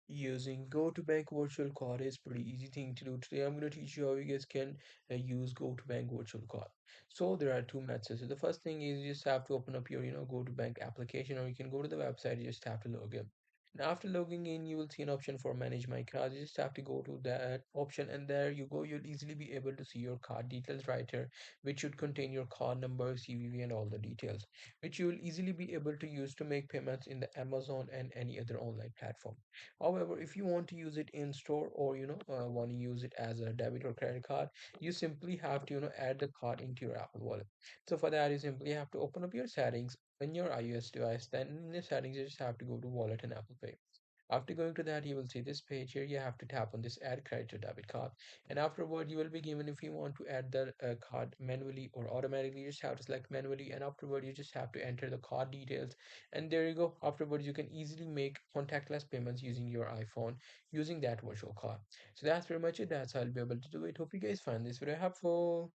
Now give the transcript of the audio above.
Using GO2BANK virtual card is pretty easy thing to do. Today I'm going to teach you how you guys can use GO2BANK virtual card. So there are two methods. So the first thing is you just have to open up your GO2BANK application, or you can go to the website. You just have to log in. And after logging in, you will see an option for manage my cards. You just have to go to that option, and there you go. You'll easily be able to see your card details right here, which should contain your card number, CVV, and all the details, which you will easily be able to use to make payments in the Amazon and any other online platform. However, if you want to use it in store, or want to use it as a debit or credit card, you simply have to add the card into your Apple Wallet. So for that, you simply have to open up your settings in your iOS device. Then in the settings, you just have to go to Wallet and Apple Pay. After going to that, you will see this page here. You have to tap on this add credit or debit card. And afterward, you will be given, if you want to add the card manually or automatically, you just have to select manually. And afterward, you just have to enter the card details. And there you go. Afterwards, you can easily make contactless payments using your iPhone using that virtual card. So that's pretty much it. That's how I'll be able to do it. Hope you guys find this very helpful.